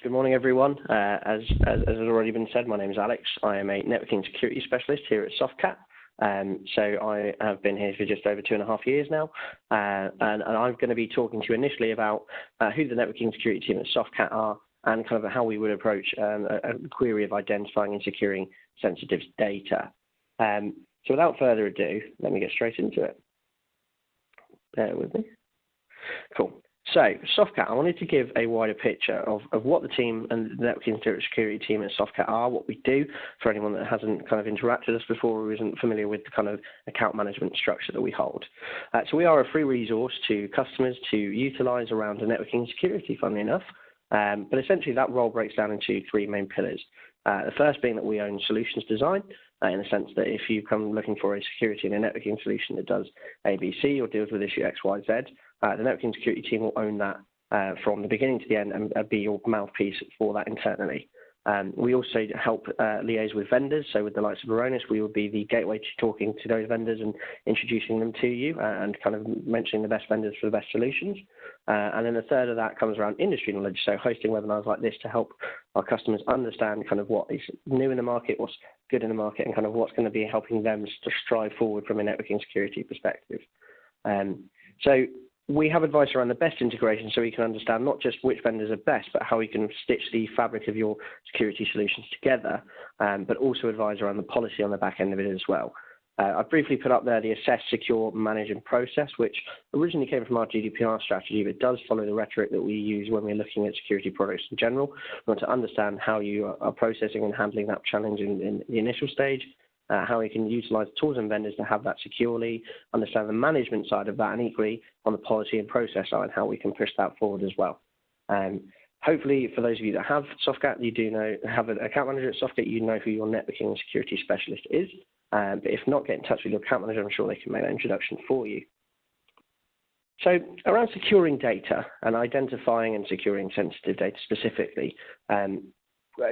Good morning, everyone. As has already been said, my name is Alex. I am a networking security specialist here at Softcat. So I have been here for just over 2.5 years now, and I'm going to be talking to you initially about who the networking security team at Softcat are and kind of how we would approach a query of identifying and securing sensitive data. So without further ado, let me get straight into it. Bear with me. Cool. So, Softcat, I wanted to give a wider picture of what the team and the networking security team at Softcat are, what we do, for anyone that hasn't kind of interacted with us before or isn't familiar with the kind of account management structure that we hold. So we are a free resource to customers to utilize around the networking security, funnily enough. But essentially that role breaks down into 3 main pillars. The first being that we own solutions design, in the sense that if you come looking for a security and a networking solution that does A, B, C or deals with issue X, Y, Z, the networking security team will own that from the beginning to the end and be your mouthpiece for that internally. We also help liaise with vendors, so with the likes of Varonis, we will be the gateway to talking to those vendors and introducing them to you and kind of mentioning the best vendors for the best solutions. And then the third of that comes around industry knowledge, so hosting webinars like this to help our customers understand kind of what is new in the market, what's good in the market, and kind of what's going to be helping them to strive forward from a networking security perspective. So we have advice around the best integration so we can understand not just which vendors are best, but how we can stitch the fabric of your security solutions together, but also advise around the policy on the back end of it as well. I've briefly put up there the assess, secure, manage and process, which originally came from our GDPR strategy, but does follow the rhetoric that we use when we're looking at security products in general. We want to understand how you are processing and handling that challenge in the initial stage, how we can utilize tools and vendors to have that securely, understand the management side of that, and equally on the policy and process side, how we can push that forward as well. Hopefully, for those of you that have Softcat, you do know, have an account manager at Softcat, you know who your networking and security specialist is. But if not, get in touch with your account manager. I'm sure they can make that introduction for you. So around securing data and identifying and securing sensitive data specifically,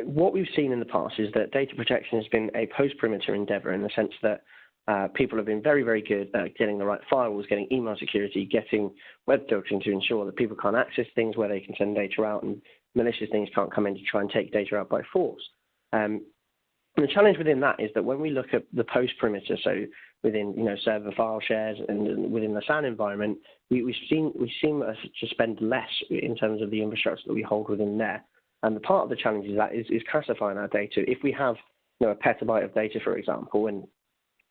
what we've seen in the past is that data protection has been a post-perimeter endeavor in the sense that people have been very, very good at getting the right firewalls, getting email security, getting web filtering to ensure that people can't access things where they can send data out and malicious things can't come in to try and take data out by force. And the challenge within that is that when we look at the post-perimeter, so within server file shares and within the SAN environment, we seem to spend less in terms of the infrastructure that we hold within there. And the part of the challenge is classifying our data. If we have a petabyte of data, for example, and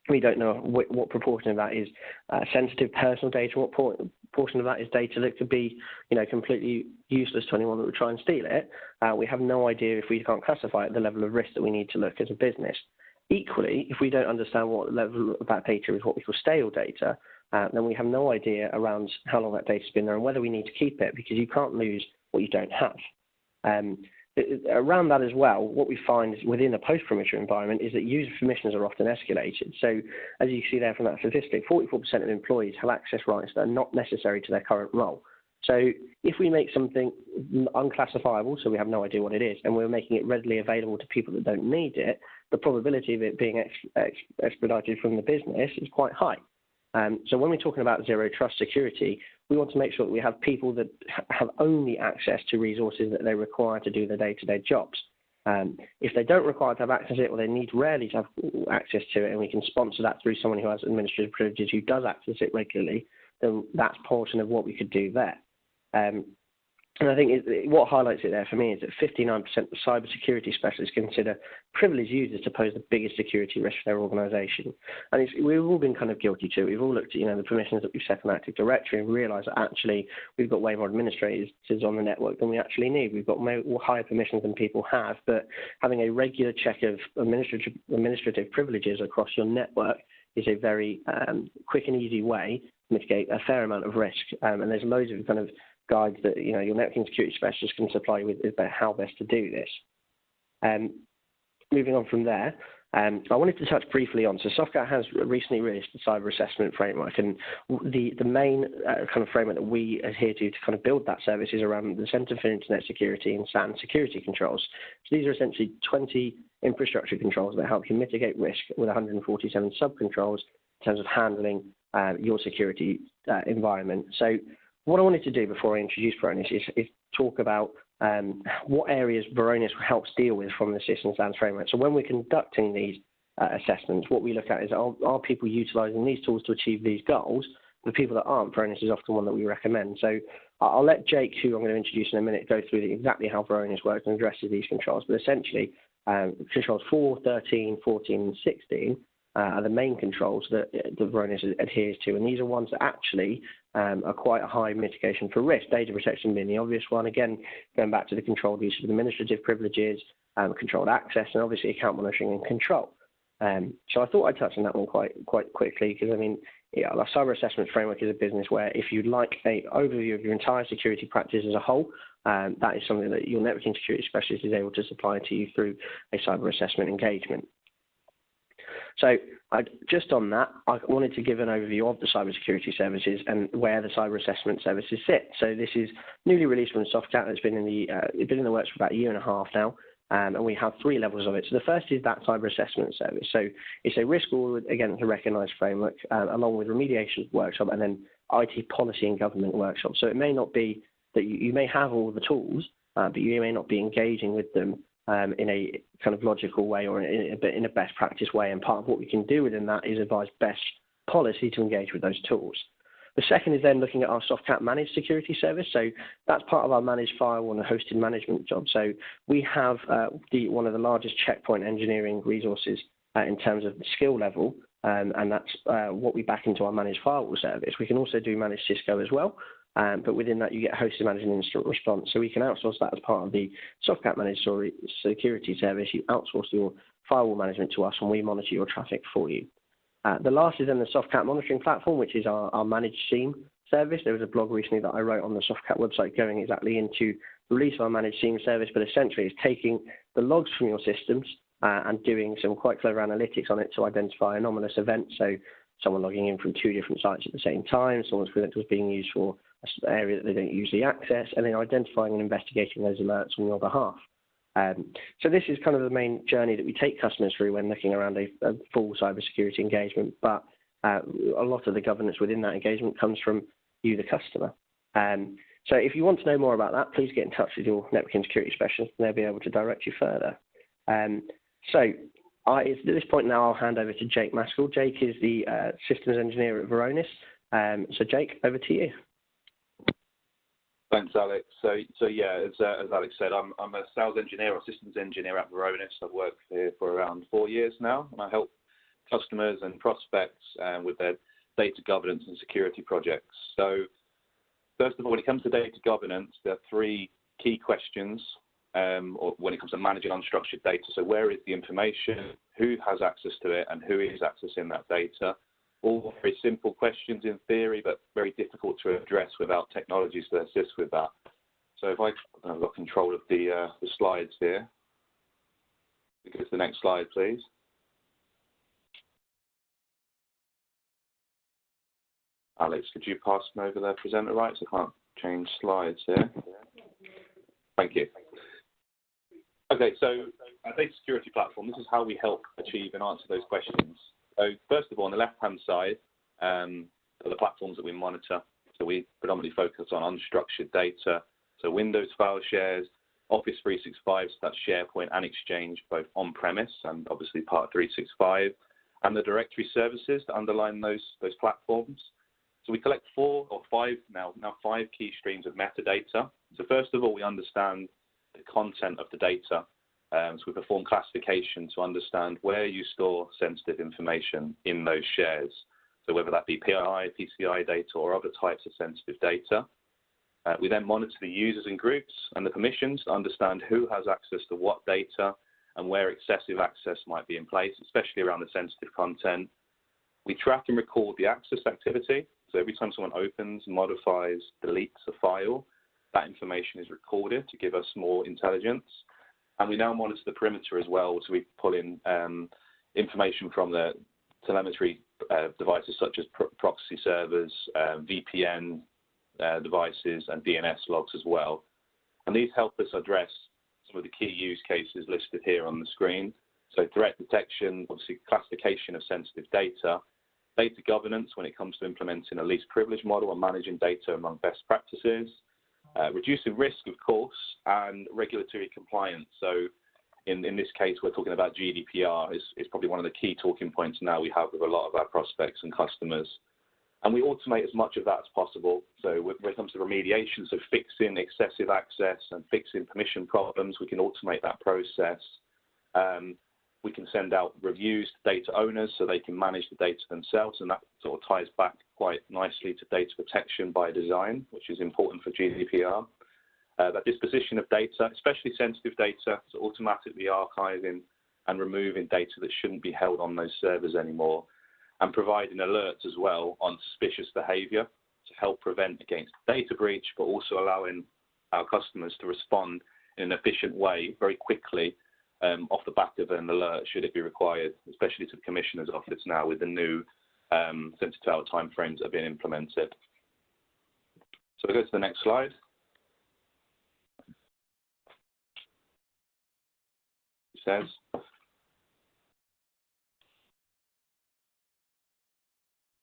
we don't know what proportion of that is sensitive personal data, what portion of that is data that could be completely useless to anyone that would try and steal it, we have no idea if we can't classify it the level of risk that we need to look as a business. Equally, if we don't understand what level of that data is what we call stale data, then we have no idea around how long that data's been there and whether we need to keep it, because you can't lose what you don't have. Around that as well, what we find within a post-perimeter environment is that user permissions are often escalated. So as you see there from that statistic, 44% of employees have access rights that are not necessary to their current role. So if we make something unclassifiable, so we have no idea what it is, and we're making it readily available to people that don't need it, the probability of it being expedited from the business is quite high. So when we're talking about zero trust security, we want to make sure that we have people that have only access to resources that they require to do their day-to-day jobs. If they don't require to have access to it, or they need rarely to have access to it, and we can sponsor that through someone who has administrative privileges who does access it regularly, then that's a portion of what we could do there. And I think what highlights it there for me is that 59% of cybersecurity specialists consider privileged users to pose the biggest security risk for their organisation. And we've all been kind of guilty too. We've all looked at the permissions that we've set on Active Directory and realised that actually we've got way more administrators on the network than we actually need. We've got higher permissions than people have, but having a regular check of administrative privileges across your network is a very quick and easy way to mitigate a fair amount of risk. And there's loads of kind of guides that your networking security specialist can supply you with about how best to do this. Moving on from there, I wanted to touch briefly on, so Softcat has recently released the cyber assessment framework, and the main kind of framework that we adhere to kind of build that service is around the Centre for Internet Security and SAN security controls. So these are essentially 20 infrastructure controls that help you mitigate risk with 147 sub-controls in terms of handling your security environment. So what I wanted to do before I introduce Varonis is talk about what areas Varonis helps deal with from the system standards framework. So when we're conducting these assessments, what we look at is are people utilising these tools to achieve these goals? The people that aren't, Varonis is often one that we recommend. So I'll let Jake, who I'm going to introduce in a minute, go through exactly how Varonis works and addresses these controls. But essentially, controls 4, 13, 14, and 16 are the main controls that Varonis adheres to. And these are ones that actually are quite a high mitigation for risk. Data protection being the obvious one. Again, going back to the controlled use of administrative privileges, controlled access, and obviously account monitoring and control. So I thought I'd touch on that one quite quickly because, I mean, yeah, our cyber assessment framework is a business where if you'd like an overview of your entire security practice as a whole, that is something that your networking security specialist is able to supply to you through a cyber assessment engagement. So just on that, I wanted to give an overview of the cybersecurity services and where the cyber assessment services sit. So this is newly released from Softcat. It's been in the works for about a year and a half now. And we have 3 levels of it. So the first is that cyber assessment service. So it's a risk reward against a recognised framework, along with remediation workshop and then IT policy and government workshop. So it may not be that you may have all the tools, but you may not be engaging with them in a kind of logical way or in a best practice way. And part of what we can do within that is advise best policy to engage with those tools. The second is then looking at our Softcat managed security service. So that's part of our managed firewall and hosted management job. So we have one of the largest checkpoint engineering resources in terms of the skill level, and that's what we back into our managed firewall service. We can also do managed Cisco as well, but within that you get hosted management incident response. So we can outsource that as part of the Softcat managed security service. You outsource your firewall management to us and we monitor your traffic for you. The last is then the Softcat monitoring platform, which is our managed SIEM service. There was a blog recently that I wrote on the Softcat website going exactly into the release of our managed SIEM service, but essentially it's taking the logs from your systems and doing some quite clever analytics on it to identify anomalous events. So someone logging in from 2 different sites at the same time, someone's credentials being used for an area that they don't usually access, and then identifying and investigating those alerts on your behalf. So this is kind of the main journey that we take customers through when looking around a full cybersecurity engagement, but a lot of the governance within that engagement comes from you, the customer. So if you want to know more about that, please get in touch with your networking security specialist and they'll be able to direct you further. So at this point now, I'll hand over to Jake Maskell. Jake is the systems engineer at Varonis. So Jake, over to you. Thanks, Alex. So yeah, as Alex said, I'm a sales engineer or systems engineer at Varonis. I've worked here for around 4 years now, and I help customers and prospects with their data governance and security projects. So first of all, when it comes to data governance, there are 3 key questions or when it comes to managing unstructured data. So where is the information, who has access to it, and who is accessing that data? All very simple questions in theory, but very difficult to address without technologies to assist with that. So if I've got control of the slides here. Go to the next slide, please. Alex, could you pass me over the presenter rights? I can't change slides here. Thank you. Okay, so our data security platform, this is how we help achieve and answer those questions. So first of all, on the left-hand side are the platforms that we monitor. So we predominantly focus on unstructured data, so Windows file shares, Office 365, so that's SharePoint and Exchange, both on-premise and obviously part 365, and the directory services that underline those platforms. So we collect 4 or 5 now 5 key streams of metadata. So first of all, we understand the content of the data. So we perform classification to understand where you store sensitive information in those shares. So whether that be PII, PCI data, or other types of sensitive data. We then monitor the users and groups and the permissions to understand who has access to what data and where excessive access might be in place, especially around the sensitive content. We track and record the access activity. So every time someone opens, modifies, deletes a file, that information is recorded to give us more intelligence. And we now monitor the perimeter as well, so we pull in information from the telemetry devices such as proxy servers, VPN devices, and DNS logs as well. And these help us address some of the key use cases listed here on the screen. So threat detection, obviously classification of sensitive data, data governance when it comes to implementing a least privilege model and managing data among best practices, reducing risk, of course, and regulatory compliance. So in this case, we're talking about GDPR. Is probably one of the key talking points now we have with a lot of our prospects and customers. And we automate as much of that as possible. So when it comes to remediation, so fixing excessive access and fixing permission problems, we can automate that process. We can send out reviews to data owners so they can manage the data themselves, and that sort of ties back quite nicely to data protection by design, which is important for GDPR. That disposition of data, especially sensitive data, so automatically archiving and removing data that shouldn't be held on those servers anymore, and providing alerts as well on suspicious behavior to help prevent against data breach, but also allowing our customers to respond in an efficient way very quickly off the back of an alert should it be required, especially to the Commissioner's Office now with the new 72-hour timeframes that have been implemented. So we'll go to the next slide. It says,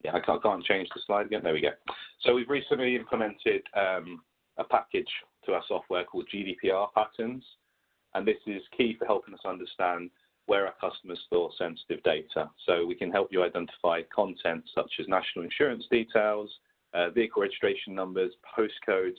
yeah, I can't change the slide again. There we go. So we've recently implemented a package to our software called GDPR patterns. And this is key for helping us understand where our customers store sensitive data. So we can help you identify content such as national insurance details, vehicle registration numbers, postcodes,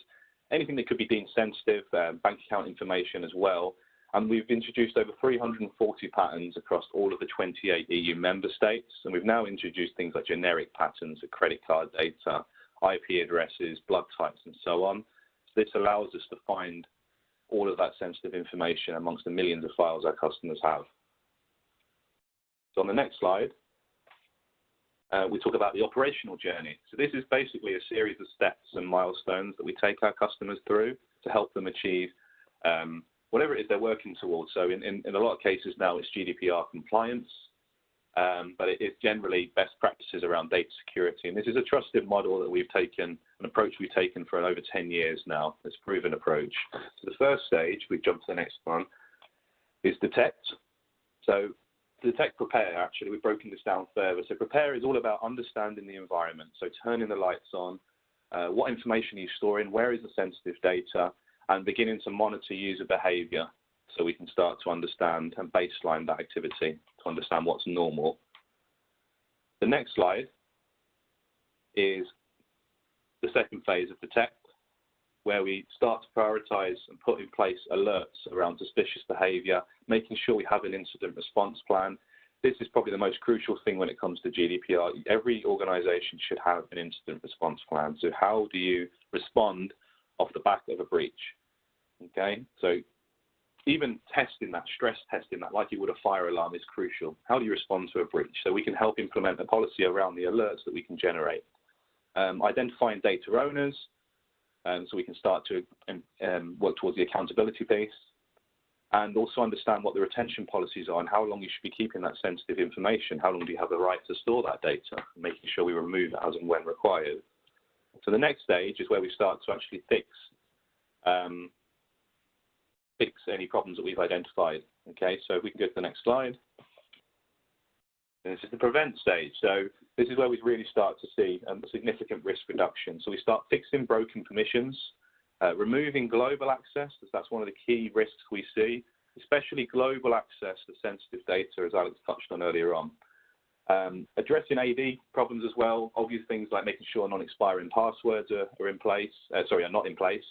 anything that could be deemed sensitive, bank account information as well. And we've introduced over 340 patterns across all of the 28 EU member states. And we've now introduced things like generic patterns of credit card data, IP addresses, blood types, and so on. So this allows us to find all of that sensitive information amongst the millions of files our customers have. So on the next slide, we talk about the operational journey. So this is basically a series of steps and milestones that we take our customers through to help them achieve whatever it is they're working towards. So in a lot of cases now it's GDPR compliance, but it is generally best practices around data security. And this is a trusted model that we've taken, an approach we've taken for over 10 years now. It's a proven approach. So the first stage, we jump to the next one, is detect. So to detect, prepare, actually, we've broken this down further. So prepare is all about understanding the environment. So turning the lights on, what information are you storing, where is the sensitive data, and beginning to monitor user behavior so we can start to understand and baseline that activity to understand what's normal. The next slide is the second phase of detect, where we start to prioritize and put in place alerts around suspicious behavior, making sure we have an incident response plan. This is probably the most crucial thing when it comes to GDPR. Every organization should have an incident response plan. So how do you respond off the back of a breach? Okay, so even testing that, stress testing that, like you would a fire alarm, is crucial. How do you respond to a breach? So we can help implement a policy around the alerts that we can generate. Identifying data owners, so we can start to work towards the accountability piece, and also understand what the retention policies are and how long you should be keeping that sensitive information. How long do you have the right to store that data? Making sure we remove it as and when required. So the next stage is where we start to actually fix any problems that we've identified. Okay, so if we can go to the next slide. And this is the prevent stage. So this is where we really start to see significant risk reduction. So we start fixing broken permissions, removing global access, as that's one of the key risks we see, especially global access to sensitive data, as Alex touched on earlier on. Addressing AD problems as well, obvious things like making sure non-expiring passwords are in place, are not in place,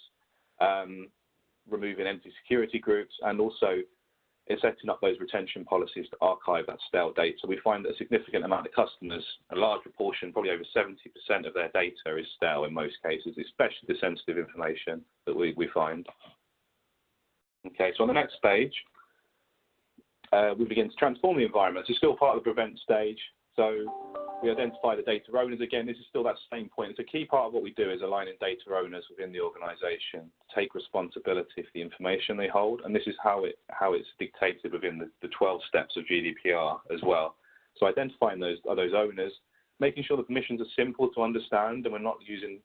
removing empty security groups, and also setting up those retention policies to archive that stale data. We find that a significant amount of customers, a large proportion, probably over 70% of their data is stale in most cases, especially the sensitive information that we find. Okay, so on the next page, we begin to transform the environment. It's still part of the prevent stage. So we identify the data owners. Again, this is still that same point. It's a key part of what we do is aligning data owners within the organization to take responsibility for the information they hold. And this is how it's dictated within the 12 steps of GDPR as well. So identifying those owners, making sure the permissions are simple to understand and we're not using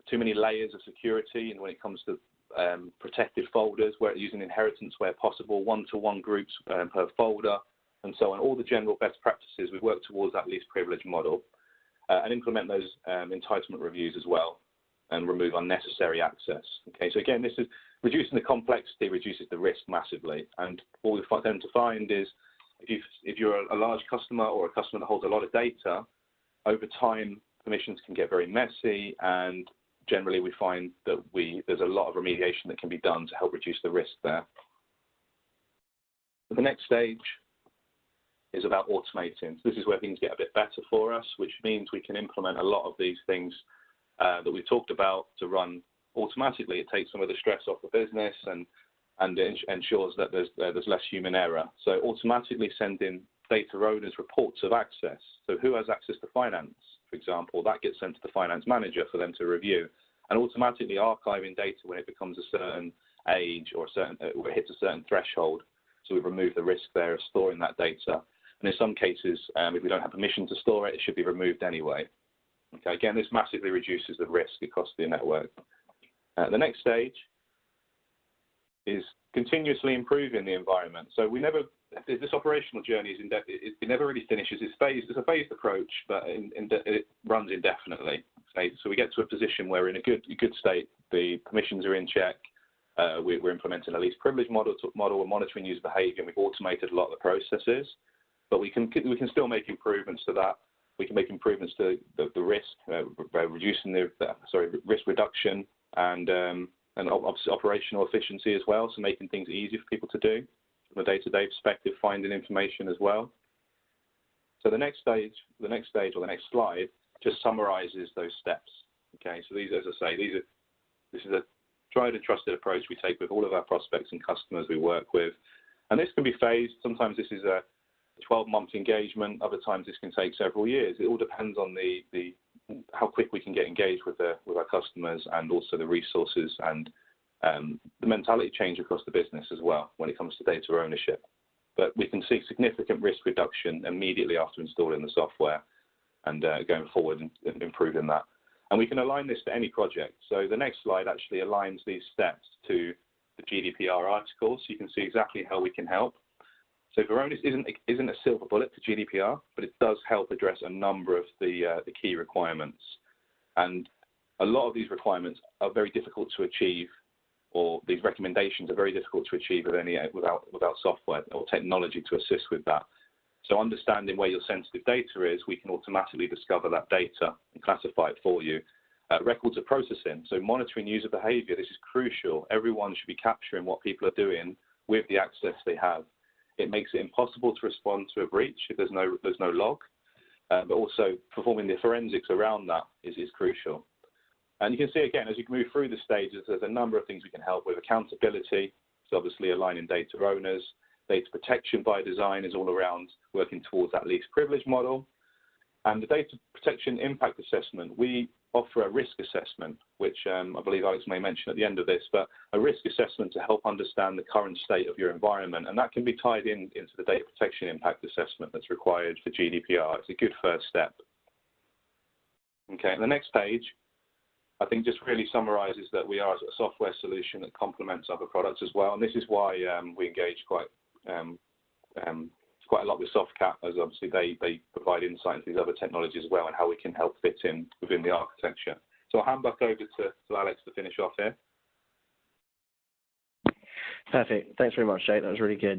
too many layers of security. And when it comes to protected folders, we're using inheritance where possible, one-to-one groups per folder, and so on. All the general best practices, we work towards that least privilege model and implement those entitlement reviews as well. and remove unnecessary access. Okay, so again, this is reducing the complexity, reduces the risk massively. And what we tend to find is if you're a large customer or a customer that holds a lot of data, over time, permissions can get very messy, and generally we find that there's a lot of remediation that can be done to help reduce the risk there. The next stage is about automating. So this is where things get a bit better for us, which means we can implement a lot of these things that we've talked about to run automatically. It takes some of the stress off the business and ensures that there's less human error. So automatically sending data owners reports of access. So who has access to finance, for example, that gets sent to the finance manager for them to review, and automatically archiving data when it becomes a certain age or it hits a certain threshold. So we remove the risk there of storing that data. And in some cases, if we don't have permission to store it, it should be removed anyway. Okay, again, this massively reduces the risk across the network. The next stage is continuously improving the environment. So this operational journey it never really finishes. It's a phased approach, but it runs indefinitely. Okay? So we get to a position where we're in a good state, the permissions are in check, we're implementing a least privilege model, we're monitoring user behavior, and we've automated a lot of the processes. But we can still make improvements to that. We can make improvements to the risk, by reducing risk reduction and obviously operational efficiency as well, so making things easier for people to do from a day-to-day perspective, finding information as well. So the next stage or the next slide just summarizes those steps. Okay, so these, as I say, this is a tried and trusted approach we take with all of our prospects and customers we work with, and this can be phased. Sometimes this is a 12-month engagement. Other times this can take several years. It all depends on how quick we can get engaged with our customers, and also the resources and the mentality change across the business as well when it comes to data ownership. But we can see significant risk reduction immediately after installing the software and going forward and improving that. And we can align this to any project. So the next slide actually aligns these steps to the GDPR article, so you can see exactly how we can help. So Varonis isn't a silver bullet for GDPR, but it does help address a number of the key requirements. And a lot of these requirements are very difficult to achieve, or these recommendations are very difficult to achieve without software or technology to assist with that. So understanding where your sensitive data is, we can automatically discover that data and classify it for you. Records of processing, so monitoring user behavior, this is crucial. Everyone should be capturing what people are doing with the access they have. It makes it impossible to respond to a breach if there's no log, but also performing the forensics around that is crucial. And you can see again, as you move through the stages, there's a number of things we can help with. Accountability, so obviously aligning data owners. Data protection by design is all around working towards that least privilege model. And the data protection impact assessment, we offer a risk assessment, which I believe Alex may mention at the end of this, but a risk assessment to help understand the current state of your environment. And that can be tied into the data protection impact assessment that's required for GDPR. It's a good first step. Okay, and the next page, I think just really summarizes that we are a software solution that complements other products as well. And this is why we engage quite a lot with Softcat, as obviously they provide insight into these other technologies as well and how we can help fit in within the architecture. So I'll hand back over to Alex to finish off here. Perfect. Thanks very much, Jake. That was really good.